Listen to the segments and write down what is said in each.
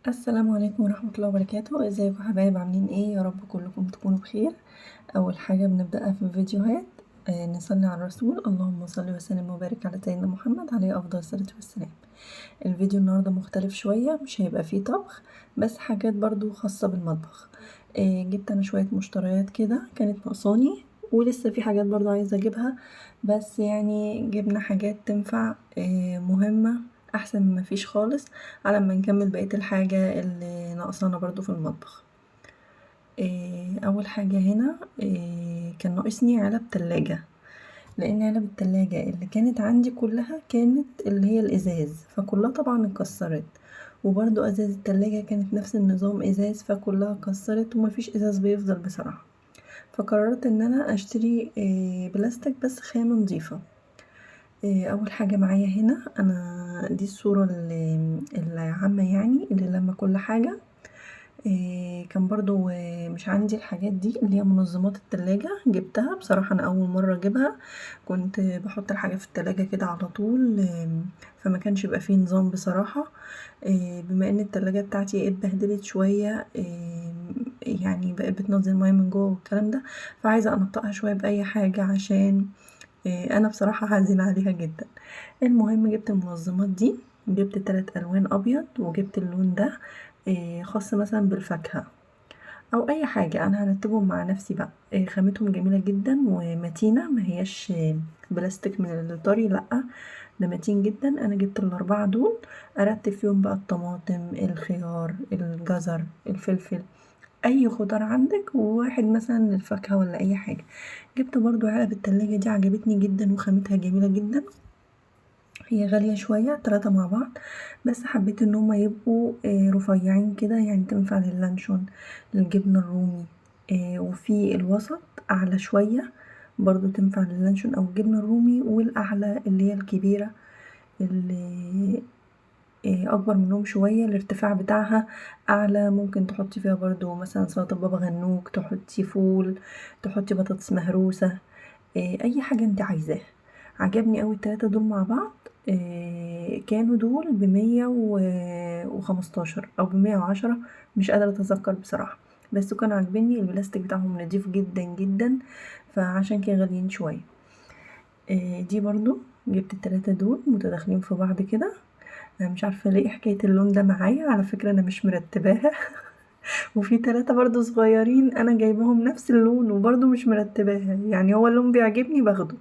السلام عليكم ورحمة الله وبركاته. ازيكم يا حبايب؟ عاملين ايه؟ يا رب كلكم تكونوا بخير. اول حاجة بنبدأها في الفيديوهات نصلي على الرسول، اللهم صل وسلم وبارك على سيدنا محمد عليه افضل الصلاة والسلام. الفيديو النهاردة مختلف شوية، مش هيبقى فيه طبخ بس حاجات برضو خاصة بالمطبخ. جبت انا شوية مشتريات كده كانت ناقصاني، ولسه في حاجات برضو عايزة اجيبها، بس يعني جبنا حاجات تنفع مهمة احسن من مفيش خالص، على ما نكمل بقية الحاجة اللي ناقصانا برضو في المطبخ. اول حاجة هنا كان ناقصني علب تلاجة، لان علب التلاجة اللي كانت عندي كلها كانت اللي هي الازاز، فكلها طبعا اتكسرت، وبرضو ازاز التلاجة كانت نفس النظام ازاز، فكلها اتكسرت ومفيش ازاز بيفضل بصراحة. فقررت ان انا اشتري بلاستيك بس خامة نظيفة. اول حاجة معايا هنا انا دي الصورة العامة، يعني اللي لما كل حاجة كان برضو مش عندي الحاجات دي اللي هي منظمات التلاجة، جبتها بصراحة انا اول مرة اجيبها. كنت بحط الحاجة في التلاجة كده على طول، فما كانش يبقى فيه نظام بصراحة. بما ان التلاجة بتاعتي اتبهدلت شوية، يعني بقت بتنزل مية من جوه والكلام ده، فعايزة انطقها شوية بأي حاجة عشان انا بصراحة حزينة عليها جدا. المهم جبت المنظمات دي، جبت 3 ألوان ابيض، وجبت اللون ده خاص مثلا بالفاكهة او اي حاجة، انا هرتبهم مع نفسي بقى. خامتهم جميلة جدا ومتينة، ما هياش بلاستيك من الطري، لا ده متين جدا. انا جبت ال4 دول ارتب فيهم بقى الطماطم، الخيار، الجزر، الفلفل، اي خضار عندك، وواحد مثلا للفاكهة ولا اي حاجة. جبت برضو علب التلاجة دي، عجبتني جدا وخامتها جميلة جدا. هي غالية شوية 3 مع بعض، بس حبيت ان هما يبقوا رفيعين كده، يعني تنفع للانشون، للجبنة الرومي. وفي الوسط اعلى شوية برضو تنفع للانشون او الجبنة الرومي، والاعلى اللي هي الكبيرة اللي اكبر منهم شوية، الارتفاع بتاعها اعلى، ممكن تحطي فيها برضو مثلا سلطة بابا غنوج، تحطي فول، تحطي بطاطس مهروسة، اي حاجة انت عايزاها. عجبني اوي ال3 دول مع بعض. كانوا دول ب115 او ب110، مش قادرة اتذكر بصراحة، بس كان عاجبني البلاستيك بتاعهم نضيف جدا جدا، فعشان كده غاليين شوية. دي برضو جبت ال3 دول متداخلين في بعض كده. انا مش عارفة ليه حكاية اللون ده معايا، على فكرة انا مش مرتباها وفي 3 برضو صغيرين انا جايبهم نفس اللون وبرضو مش مرتباها، يعني هو اللون بيعجبني باخده.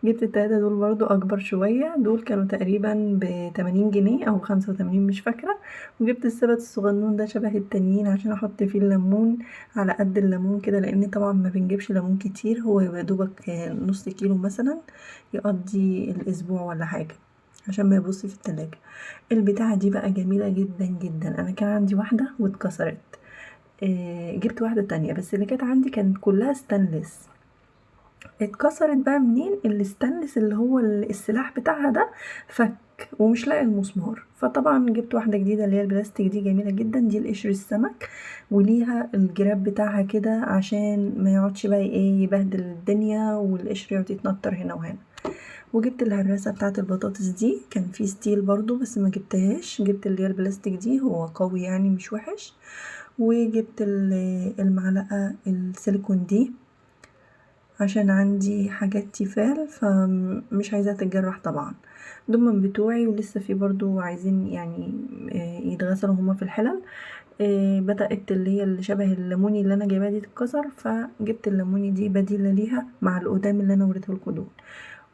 جبت ال3 دول برضو اكبر شوية، دول كانوا تقريبا ب80 جنيه او 85 مش فاكرة. وجبت السبت الصغنون ده شبه التانيين عشان احط فيه الليمون، على قد الليمون كده، لان طبعا ما بنجيبش ليمون كتير، هو يا دوبك نص كيلو مثلا يقضي الاسبوع ولا حاجة، عشان ما يبص في التلاجة. البتاعة دي بقى جميلة جدا جدا، انا كان عندي واحدة واتكسرت، جبت واحدة تانية، بس اللي كانت عندي كانت كلها ستانلس. اتكسرت بقى منين؟ الستانلس اللي هو السلاح بتاعها ده فك، ومش لاقي المسمار، فطبعا جبت واحدة جديدة اللي هي البلاستيك دي، جميلة جدا، دي لقشر السمك، وليها الجراب بتاعها كده عشان ما يقعدش بقى ايه يبهدل الدنيا والقشر يقعد يتنطر هنا وهنا. وجبت الهراسة بتاعة البطاطس دي، كان في ستيل برضو بس ما جبتهاش، جبت اللي هي البلاستيك دي، هو قوي يعني مش وحش. وجبت المعلقة السيليكون دي، عشان عندي حاجات تيفال فمش عايزاها تتجرح طبعا. دول من بتوعي، ولسه في برضو عايزين يعني يتغسلوا هما في الحلل. بدأت اللي هي اللي شبه الليموني اللي انا جايباها دي تتكسر، فجبت الليموني دي بديلة ليها مع القدام اللي انا وريته دول.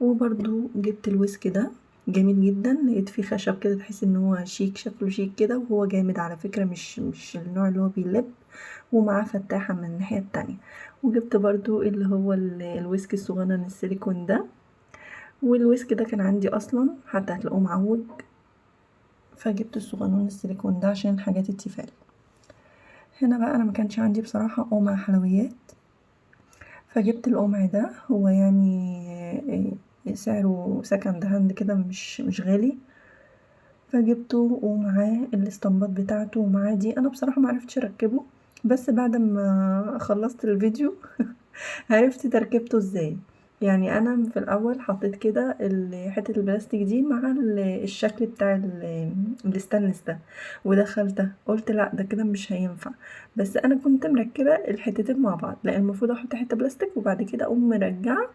وبرضو جبت الويسك ده، جميل جدا، لقيت فيه خشب كده تحس ان هو شيك، شكله شيك كده، وهو جامد على فكرة، مش النوع اللي هو بيلب، ومعاه فتاحة من الناحية التانية. وجبت برضو اللي هو الويسك الصغنن السيليكون ده، والويسك ده كان عندي اصلا حتى هتلاقوه معوج، فجبت الصغنون السيليكون ده عشان حاجات التيفال. هنا بقى انا ما كانش عندي بصراحة قمع حلويات، فجبت القمع ده، هو يعني سعره سكند هاند كده، مش غالي، فجبته ومعاه الاسطمبات بتاعته، ومعاه دي انا بصراحة معرفتش اركبه، بس بعد ما خلصت الفيديو عرفت تركيبته ازاي. يعني انا في الاول حطيت كده حته البلاستيك دي مع الشكل بتاع الستانلس ده، ودخلتها قلت لا ده كده مش هينفع. بس انا كنت مركبه الحتتين مع بعض، لان المفروض احط حته بلاستيك وبعد كده اقوم مرجعه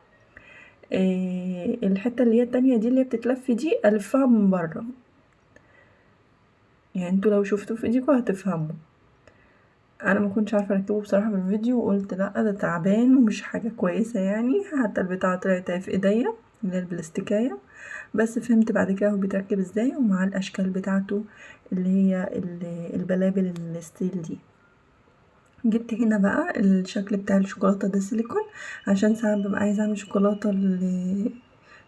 الحته اللي هي التانية دي اللي هي بتتلف دي الفها من بره. يعني انتوا لو شفتوا في ايديكوا هتفهموا. انا ما كنتش عارفه اركبه بصراحه من الفيديو، وقلت لا ده تعبان ومش حاجه كويسه يعني، حتى البتاعه طلعت في ايديا اللي هي البلاستيكيه. بس فهمت بعد كده هو بيتركب ازاي، ومع الاشكال بتاعته اللي هي البلابل الستيل دي. جبت هنا بقى الشكل بتاع الشوكولاته ده سيليكون، عشان ساعات ببقى عايزه اعمل شوكولاته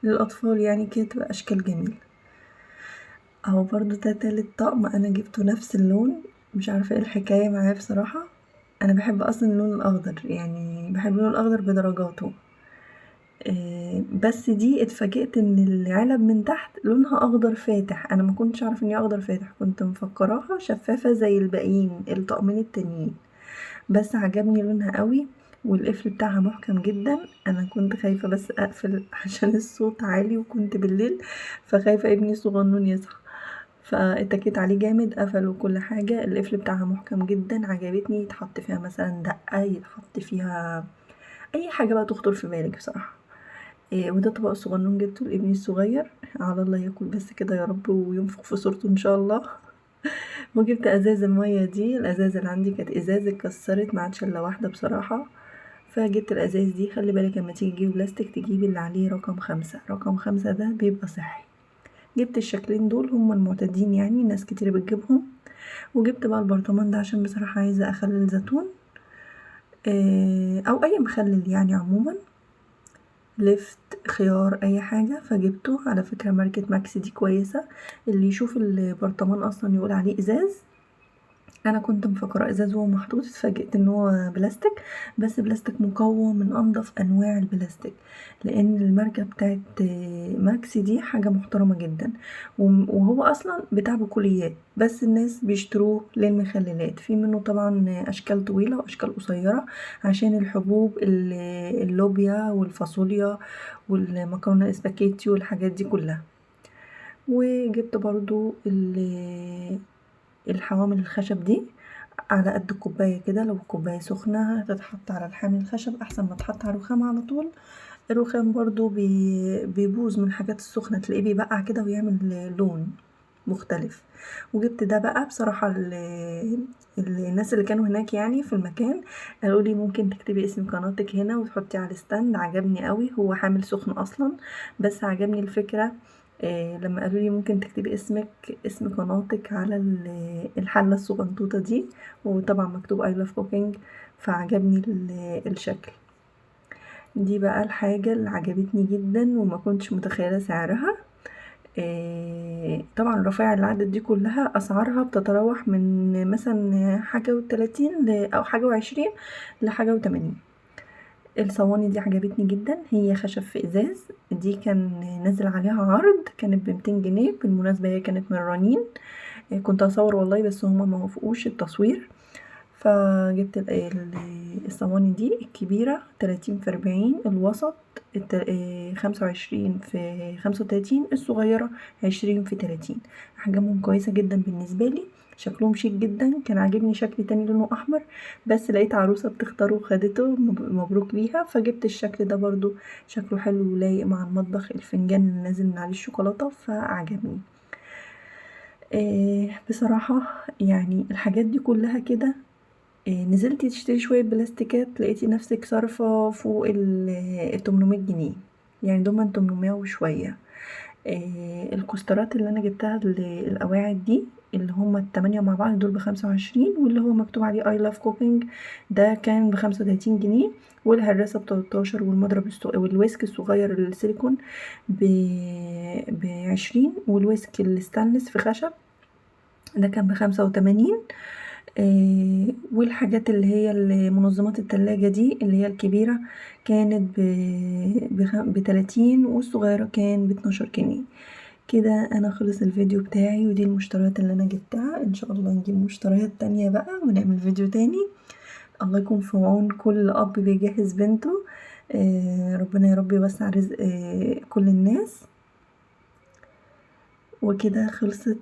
للاطفال يعني كده تبقى اشكال جميله. اهو برضو ده تالت طقم انا جبته نفس اللون، مش عارفه ايه الحكايه معاه بصراحه. انا بحب اصلا اللون الاخضر، يعني بحب اللون الاخضر بدرجاته. بس دي اتفاجئت ان العلب من تحت لونها اخضر فاتح، انا ما كنتش اعرف ان هي اخضر فاتح، كنت مفكراها شفافه زي الباقيين الطقمين التانيين. بس عجبني لونها قوي، والقفل بتاعها محكم جدا. انا كنت خايفه بس اقفل عشان الصوت عالي، وكنت بالليل فخايفه ابني الصغنون يصحى، فاتكيت عليه جامد، قفل وكل حاجه. القفل بتاعها محكم جدا، عجبتني. يتحط فيها مثلا دقه، يتحط فيها اي حاجه بقى تخطر في بالك بصراحه. وده طبق صغنون جبته لابني الصغير، على الله ياكل بس كده يا رب وينفخ في صورته ان شاء الله. وجبت ازاز المية دي، الازاز اللي عندي كانت ازاز اتكسرت ما عادش الا واحدة بصراحة، فجبت الازاز دي. خلي بالك لما تيجي تجيب بلاستيك تجيبي اللي عليه رقم 5، رقم 5 ده بيبقى صحي. جبت الشكلين دول هما المعتادين يعني، ناس كتير بتجيبهم. وجبت بقى البرطمان ده عشان بصراحة عايزة اخلل زيتون، او اي مخلل يعني عموما، لفت، خيار، اي حاجة. فجبته، على فكرة ماركة ماكس دي كويسة، اللي يشوف البرطمان اصلا يقول عليه ازاز. انا كنت مفكره ازاز وهو محطوط، اتفاجئت ان هو بلاستيك، بس بلاستيك مقوى من انضف انواع البلاستيك، لان الماركه بتاعت ماكس دي حاجه محترمه جدا. وهو اصلا بتاع بقوليات، بس الناس بيشتروه للمخللات، في منه طبعا اشكال طويله واشكال قصيره، عشان الحبوب اللوبيا والفاصوليا والمكرونه الاسباجيتي والحاجات دي كلها. وجبت برضو الحوامل الخشب دي، على قد الكوباية كده، لو الكوباية سخنة هتتحط على الحامل الخشب أحسن ما تحط على الرخام على طول. الرخام برضو بيبوظ من الحاجات السخنة، تلاقيه بيبقع كده ويعمل لون مختلف. وجبت ده بقى بصراحة الناس اللي كانوا هناك يعني في المكان قالوا لي ممكن تكتبي اسم قناتك هنا وتحطي على الستاند. عجبني قوي، هو حامل سخن اصلا، بس عجبني الفكرة. لما قالوا لي ممكن تكتبي اسم قناتك على الحلة الصغنطوطة دي، وطبعا مكتوب I love cooking، فعجبني الشكل. دي بقى الحاجة اللي عجبتني جدا وما كنتش متخيلة سعرها. طبعا الرفايع اللي عدت دي كلها اسعارها بتتراوح من مثلا حاجة و30 او حاجة و20 لحاجة و80. الصواني دي عجبتني جدا، هي خشب في ازاز، دي كان نازل عليها عرض، كانت ب200 جنيه. بالمناسبة هي كانت من رنين، كنت اصور والله بس هما ما وافقوش التصوير. فجبت الصواني دي الكبيرة 30 في 40، الوسط 25 في 35، الصغيرة 20 في 30. أحجامهم كويسة جدا بالنسبة لي، شكلهم شيك جدا. كان عاجبني شكل تاني لونه أحمر، بس لقيت عروسة بتختاره وخدته، مبروك ليها. فجبت الشكل ده برضو، شكله حلو ولايق مع المطبخ، الفنجان اللي نازل من عليه الشوكولاتة فعجبني. بصراحة يعني الحاجات دي كلها كده، نزلتي تشتري شوية بلاستيكات لقيتي نفسك صارفة فوق 800 جنيه، يعني دوما 800 وشوية. الكوسترات اللي انا جبتها القواعد دي اللي هما ال8 مع بعض دول ب25، واللي هو مكتوب عليه I love cooking ده كان ب35 جنيه، والهراسة ب13، والمضرب والويسك الصغير السيليكون ب20، والويسك الستانلس في خشب ده كان ب85. والحاجات اللي هي منظمات التلاجة دي اللي هي الكبيرة كانت ب30، والصغيرة كان ب12 جنيه. كده انا خلص الفيديو بتاعي، ودي المشتريات اللي انا جبتها. ان شاء الله نجيب مشتريات تانية بقى ونعمل فيديو تاني. الله يكون في عون كل اب بيجهز بنته. ربنا يا رب يوسع رزق كل الناس. وكده خلصت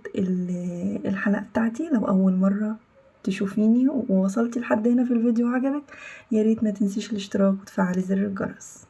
الحلقة بتاعتي. لو أول مرة تشوفيني ووصلتي لحد هنا في الفيديو وعجبك، ياريت ما تنسيش الاشتراك وتفعلي زر الجرس.